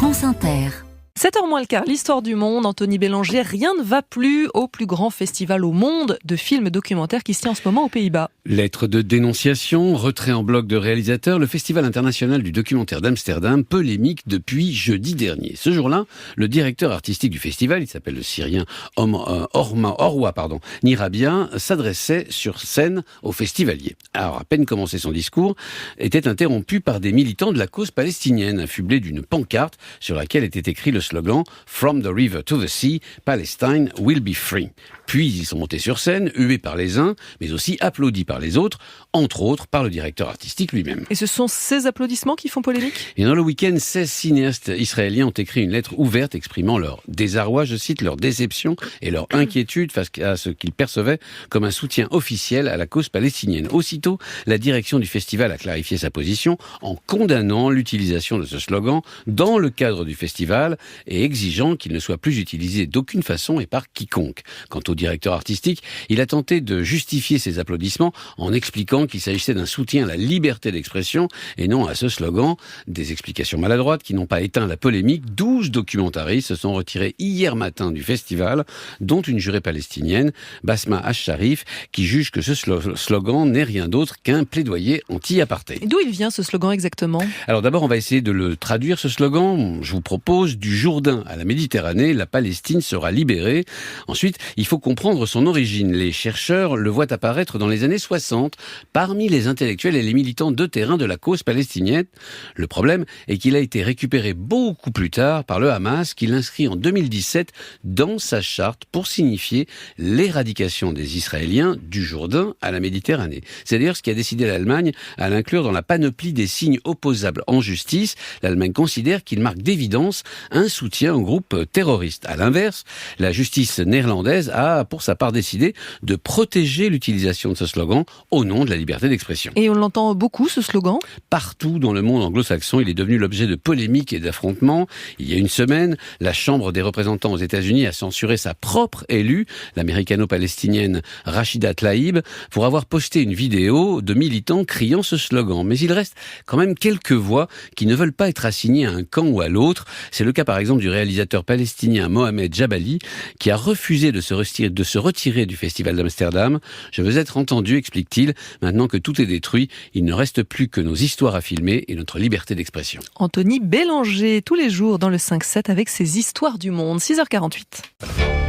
France Inter. 7h moins le quart, l'histoire du monde, Anthony Bélanger, rien ne va plus au plus grand festival au monde de films documentaires qui se tient en ce moment aux Pays-Bas. Lettres de dénonciation, retrait en bloc de réalisateurs, le Festival international du documentaire d'Amsterdam, polémique depuis jeudi dernier. Ce jour-là, le directeur artistique du festival, il s'appelle le Syrien Orwa Nirabia, s'adressait sur scène aux festivaliers. Alors, à peine commencé son discours, était interrompu par des militants de la cause palestinienne, affublés d'une pancarte sur laquelle était écrit le slogan « From the river to the sea, Palestine will be free ». Puis ils sont montés sur scène, hués par les uns, mais aussi applaudis par les autres, entre autres par le directeur artistique lui-même. Et ce sont ces applaudissements qui font polémique ? Et dans le week-end, 16 cinéastes israéliens ont écrit une lettre ouverte exprimant leur désarroi, je cite, leur déception et leur inquiétude face à ce qu'ils percevaient comme un soutien officiel à la cause palestinienne. Aussitôt, la direction du festival a clarifié sa position en condamnant l'utilisation de ce slogan dans le cadre du festival et exigeant qu'il ne soit plus utilisé d'aucune façon et par quiconque. Quant au directeur artistique, il a tenté de justifier ses applaudissements en expliquant qu'il s'agissait d'un soutien à la liberté d'expression et non à ce slogan. Des explications maladroites qui n'ont pas éteint la polémique. 12 documentaristes se sont retirés hier matin du festival, dont une jurée palestinienne, Basma Ash-Sharif, qui juge que ce slogan n'est rien d'autre qu'un plaidoyer anti-apartheid. D'où il vient ce slogan exactement ? Alors d'abord, on va essayer de le traduire, ce slogan. Je vous propose du Jourdain à la Méditerranée, la Palestine sera libérée. Ensuite, il faut comprendre son origine. Les chercheurs le voient apparaître dans les années 60 parmi les intellectuels et les militants de terrain de la cause palestinienne. Le problème est qu'il a été récupéré beaucoup plus tard par le Hamas, qui l'inscrit en 2017 dans sa charte pour signifier l'éradication des Israéliens du Jourdain à la Méditerranée. C'est d'ailleurs ce qui a décidé l'Allemagne à l'inclure dans la panoplie des signes opposables en justice. L'Allemagne considère qu'il marque d'évidence un soutien au groupe terroriste. À l'inverse, la justice néerlandaise a pour sa part décidé de protéger l'utilisation de ce slogan au nom de la liberté d'expression. Et on l'entend beaucoup, ce slogan ? Partout dans le monde anglo-saxon, il est devenu l'objet de polémiques et d'affrontements. Il y a une semaine, la Chambre des représentants aux États-Unis a censuré sa propre élue, l'américano-palestinienne Rachida Tlaib, pour avoir posté une vidéo de militants criant ce slogan. Mais il reste quand même quelques voix qui ne veulent pas être assignées à un camp ou à l'autre. C'est le cas par exemple du réalisateur palestinien Mohamed Jabali, qui a refusé de se retirer du festival d'Amsterdam. Je veux être entendu, explique-t-il. Maintenant que tout est détruit, il ne reste plus que nos histoires à filmer et notre liberté d'expression. Anthony Bélanger, tous les jours dans le 5-7 avec ses histoires du monde. 6h48.